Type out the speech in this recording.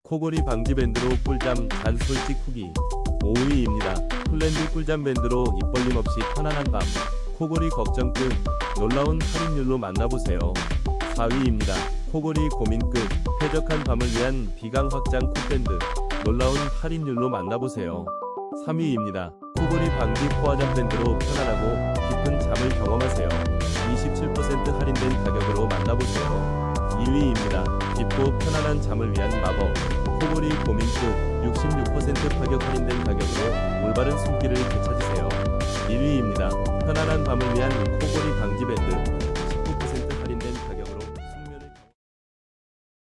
코골이 방지 밴드로 꿀잠 잔 솔직 후기. 5위입니다. 플랜드 꿀잠 밴드로 입 벌림 없이 편안한 밤. 코골이 걱정 끝. 놀라운 할인율로 만나보세요. 4위입니다. 코골이 고민 끝. 쾌적한 밤을 위한 비강 확장 콧밴드. 놀라운 할인율로 만나보세요. 3위입니다. 코골이 방지 포화잠 밴드로 편안하고 깊은 잠을 경험하세요. 27% 할인된 가격으로 만나보세요. 2위입니다. 깊고 편안한 잠을 위한 마법. 코골이 고민 끝. 66% 파격 할인된 가격으로 올바른 숨기를 되찾으세요. 1위입니다. 편안한 밤을 위한 코골이 방지 밴드.